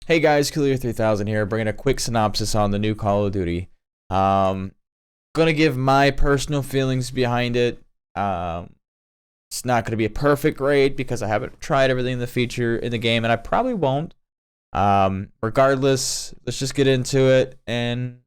Hey guys, Cooler3000 here, bringing a quick synopsis on the new Call of Duty. Gonna give my personal feelings behind it. It's not gonna be a perfect grade because I haven't tried everything in the feature in the game, and I probably won't. Regardless, let's just get into it and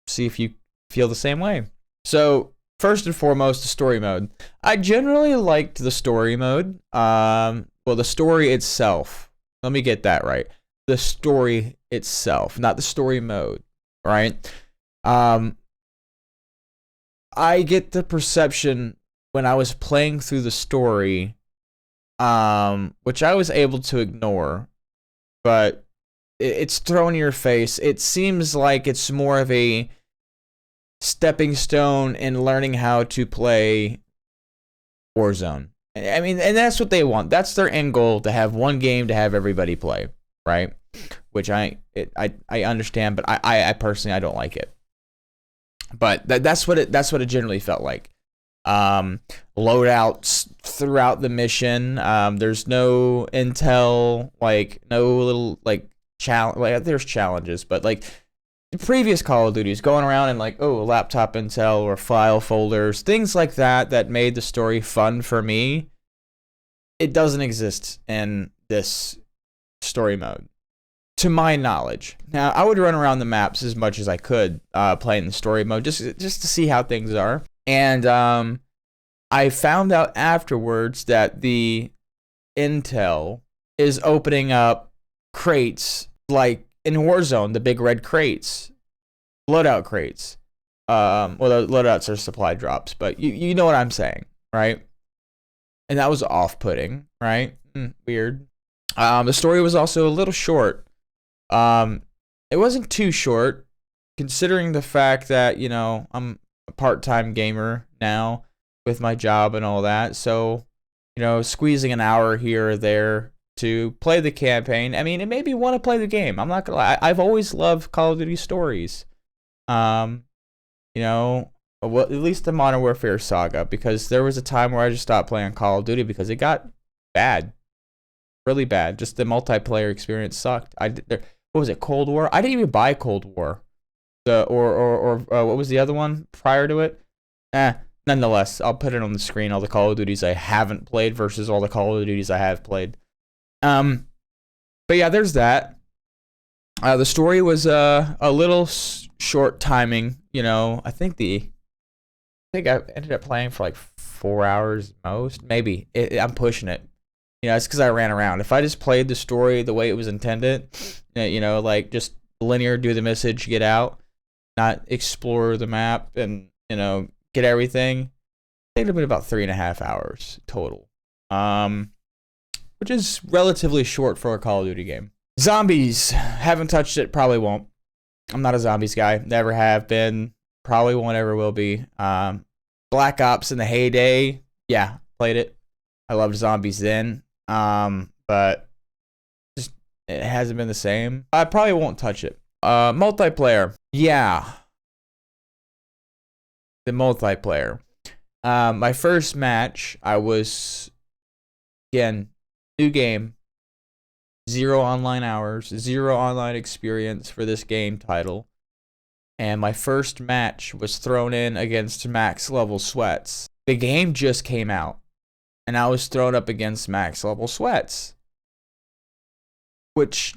see if you feel the same way. So, first and foremost, the story mode. I generally liked the story mode. Well, the story itself. Let me get that right. The story itself, not the story mode, right? I get the perception when I was playing through the story, which I was able to ignore, but it's thrown in your face. It seems like it's more of a stepping stone in learning how to play Warzone. I mean, and that's what they want. That's their end goal, to have one game to have everybody play, right? Which I understand, but I personally I don't like it. But that's what it generally felt like. Loadouts throughout the mission. There's no intel, like no little like challenge. Like there's challenges, but like the previous Call of Duties, going around and like laptop intel or file folders, things like that that made the story fun for me. It doesn't exist in this story mode, to my knowledge. Now, I would run around the maps as much as I could, playing the story mode, just to see how things are. And I found out afterwards that the intel is opening up crates, like in Warzone, the big red crates, loadout crates. Well, the loadouts are supply drops, but you know what I'm saying, right? And that was off-putting, right? Weird. The story was also a little short. It wasn't too short, considering the fact that, you know, I'm a part-time gamer now with my job and all that. So, you know, squeezing an hour here or there to play the campaign. I mean, it made me want to play the game. I'm not gonna lie. I've always loved Call of Duty stories. You know, well, at least the Modern Warfare saga, because there was a time where I just stopped playing Call of Duty because it got bad. Really bad. Just the multiplayer experience sucked. What was it, Cold War? I didn't even buy Cold War. What was the other one prior to it? Nonetheless, I'll put it on the screen, all the Call of Duties I haven't played versus all the Call of Duties I have played. But yeah, there's that. The story was a little short timing. You know, I think I ended up playing for like 4 hours most. Maybe I'm pushing it. You know, it's because I ran around. If I just played the story the way it was intended, you know, like just linear, do the message, get out, not explore the map, and, you know, get everything, it'd have been about 3.5 hours total. Which is relatively short for a Call of Duty game. Zombies, haven't touched it, probably won't. I'm not a zombies guy, never have been, probably won't ever will be. Black Ops in the heyday, yeah, played it. I loved zombies then. But just it hasn't been the same. I probably won't touch it. Multiplayer. Yeah. The multiplayer. My first match, I was, again, new game, 0 online hours, 0 online experience for this game title. And my first match was thrown in against max level sweats. The game just came out, and I was thrown up against max level sweats, which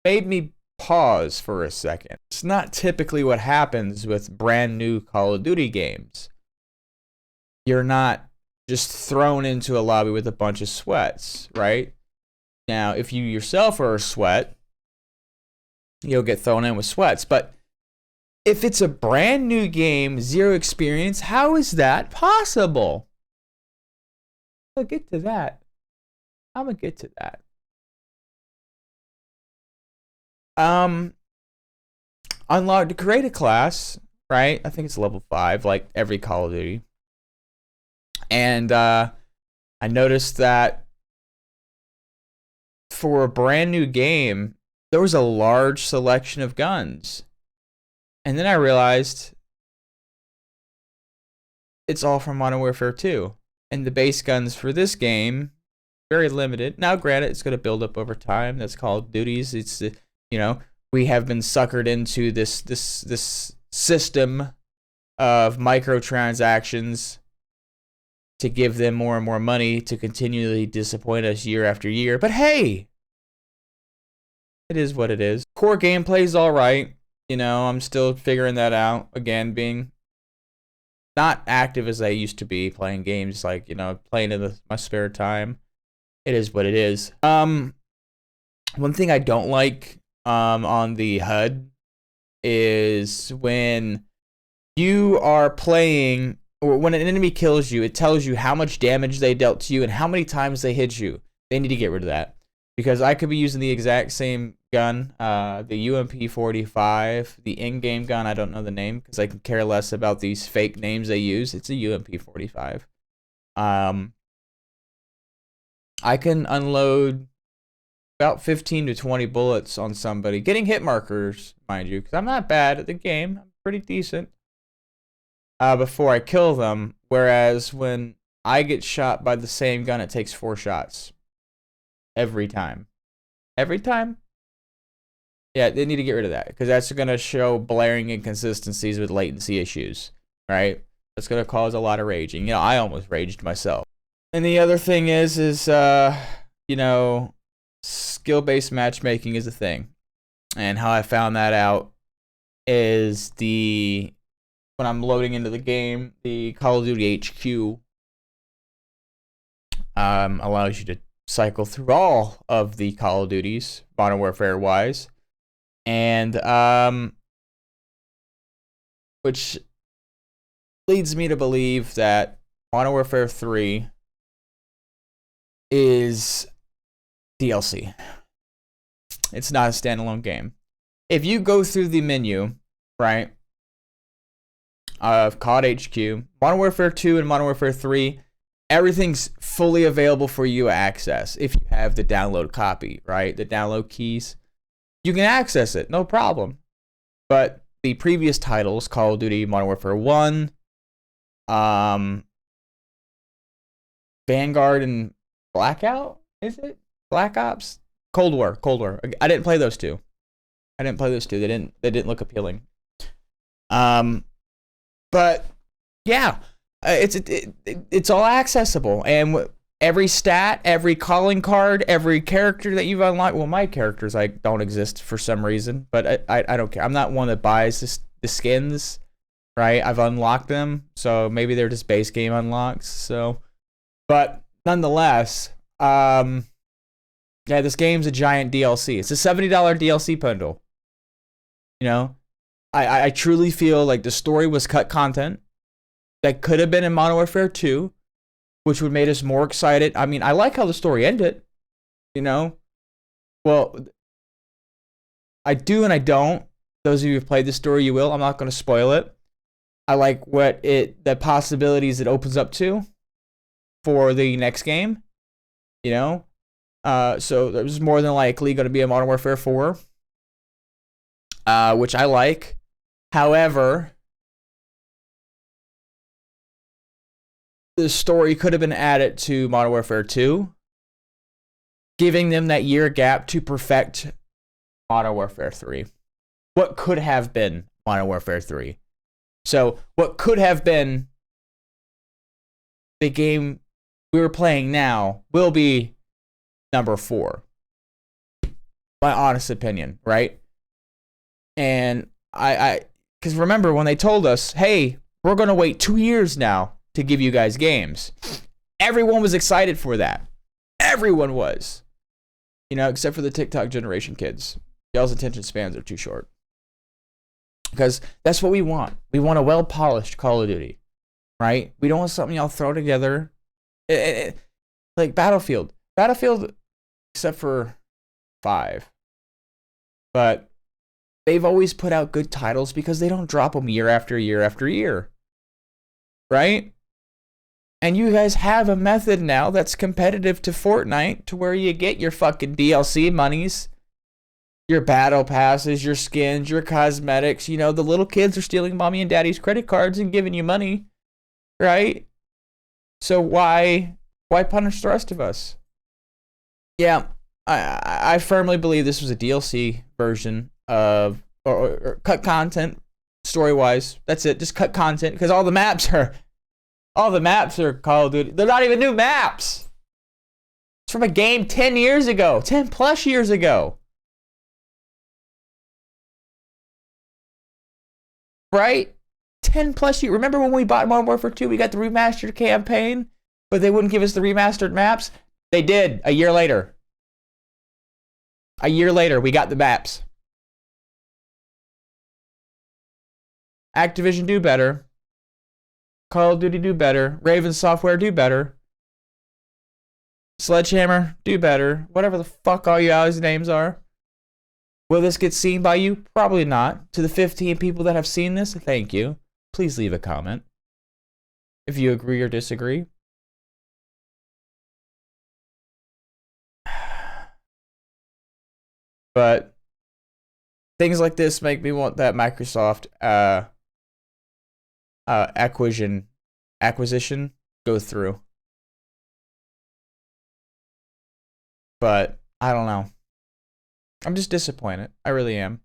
made me pause for a second. It's not typically what happens with brand new Call of Duty games. You're not just thrown into a lobby with a bunch of sweats, right? Now, if you yourself are a sweat, you'll get thrown in with sweats. But if it's a brand new game, 0 experience, how is that possible? I'll get to that. I'm gonna get to that. Unlock to create a class, right? I think it's level 5, like every Call of Duty. And I noticed that for a brand new game, there was a large selection of guns. And then I realized it's all from Modern Warfare 2. And the base guns for this game very limited. Now, granted, it's going to build up over time. That's Call of Duties. It's we have been suckered into this system of microtransactions to give them more and more money to continually disappoint us year after year. But hey, it is what it is. Core gameplay is all right. I'm still figuring that out. Again, being not active as I used to be, playing games like, playing in my spare time. It is what it is. One thing I don't like on the HUD is when you are playing, or when an enemy kills you, it tells you how much damage they dealt to you and how many times they hit you. They need to get rid of that. Because I could be using the exact same gun, the UMP-45, the in-game gun, I don't know the name, because I can care less about these fake names they use. It's a UMP-45. I can unload about 15 to 20 bullets on somebody, getting hit markers, mind you, because I'm not bad at the game. I'm pretty decent. Before I kill them, whereas when I get shot by the same gun, it takes 4 shots. Every time. Every time? Yeah, they need to get rid of that, because that's going to show blaring inconsistencies with latency issues, right? That's going to cause a lot of raging. I almost raged myself. And the other thing is skill-based matchmaking is a thing. And how I found that out is when I'm loading into the game, the Call of Duty HQ allows you to cycle through all of the Call of Duties, Modern Warfare wise, and which leads me to believe that Modern Warfare 3 is DLC. It's not a standalone game. If you go through the menu, right, of COD HQ, Modern Warfare 2 and Modern Warfare 3, everything's fully available for you to access if you have the download copy, right? The download keys. You can access it, no problem. But the previous titles, Call of Duty Modern Warfare 1, Vanguard and Blackout, is it? Black Ops? Cold War. I didn't play those two. They didn't look appealing. But yeah, it's all accessible, and every stat, every calling card, every character that you've unlocked. Well, my characters don't exist for some reason, but I don't care. I'm not one that buys the skins, right? I've unlocked them, so maybe they're just base game unlocks. So, but nonetheless, yeah, this game's a giant DLC. It's a $70 DLC bundle. I truly feel like the story was cut content that could have been in Modern Warfare 2, which would made us more excited. I mean, I like how the story ended, Well, I do and I don't. Those of you who've played the story, you will. I'm not going to spoil it. I like the possibilities it opens up to for the next game, So there's more than likely going to be a Modern Warfare 4, which I like. However, the story could have been added to Modern Warfare 2, giving them that year gap to perfect Modern Warfare 3. What could have been Modern Warfare 3? So, what could have been the game we were playing now will be number 4. My honest opinion, right? And because remember when they told us, hey, we're going to wait 2 years now to give you guys games. Everyone was excited for that. Everyone was. Except for the TikTok generation kids. Y'all's attention spans are too short. Because that's what we want. We want a well-polished Call of Duty. Right? We don't want something y'all throw together. Like Battlefield. Battlefield, except for 5. But they've always put out good titles because they don't drop them year after year after year. Right? And you guys have a method now that's competitive to Fortnite, to where you get your fucking DLC monies, your battle passes, your skins, your cosmetics. The little kids are stealing mommy and daddy's credit cards and giving you money, right? So why punish the rest of us? Yeah, I firmly believe this was a DLC version of or cut content story wise. That's it. Just cut content because all the maps are Call of Duty. They're not even new maps. It's from a game 10 years ago, 10 plus years ago. Right? 10 plus years. Remember when we bought Modern Warfare 2, we got the remastered campaign, but they wouldn't give us the remastered maps? They did a year later. A year later, we got the maps. Activision do better. Call of Duty do better. Raven Software do better. Sledgehammer do better. Whatever the fuck all you guys' names are. Will this get seen by you? Probably not. To the 15 people that have seen this, thank you. Please leave a comment if you agree or disagree. But things like this make me want that Microsoft acquisition go through. But I don't know. I'm just disappointed. I really am.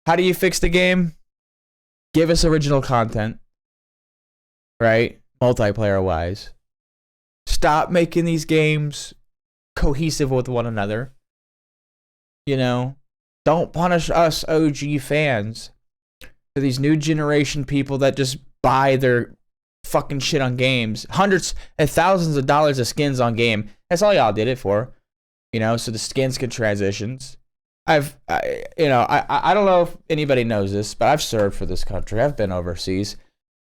How do you fix the game? Give us original content. Right? Multiplayer wise. Stop making these games cohesive with one another. You know? Don't punish us OG fans for these new generation people that just buy their fucking shit on games. Hundreds and thousands of dollars of skins on game. That's all y'all did it for. You know, so the skins can transitions. I don't know if anybody knows this, but I've served for this country. I've been overseas.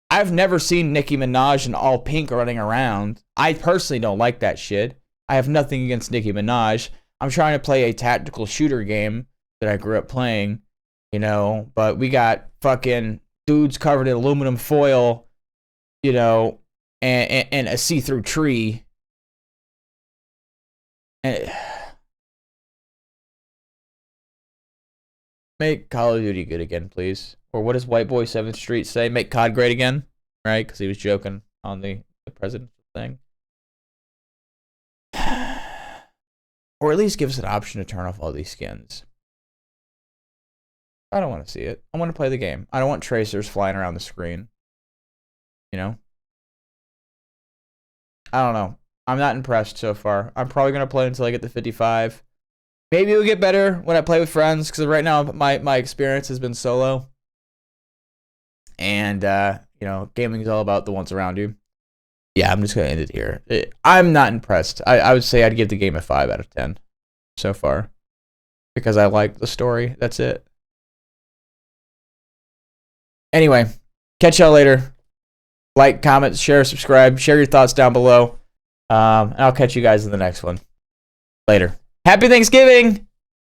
I've never seen Nicki Minaj in all pink running around. I personally don't like that shit. I have nothing against Nicki Minaj. I'm trying to play a tactical shooter game that I grew up playing, you know, but we got fucking dudes covered in aluminum foil, you know, and a see-through tree. And make Call of Duty good again, please. Or what does White Boy 7th Street say? Make COD great again, right? Because he was joking on the presidential thing. Or at least give us an option to turn off all these skins. I don't want to see it. I want to play the game. I don't want tracers flying around the screen. You know? I don't know. I'm not impressed so far. I'm probably going to play until I get to 55. Maybe it'll get better when I play with friends, because right now my experience has been solo. And, you know, gaming is all about the ones around you. Yeah, I'm just going to end it here. I'm not impressed. I would say I'd give the game a 5 out of 10 so far. Because I like the story. That's it. Anyway, catch y'all later. Like, comment, share, subscribe. Share your thoughts down below. And I'll catch you guys in the next one. Later. Happy Thanksgiving!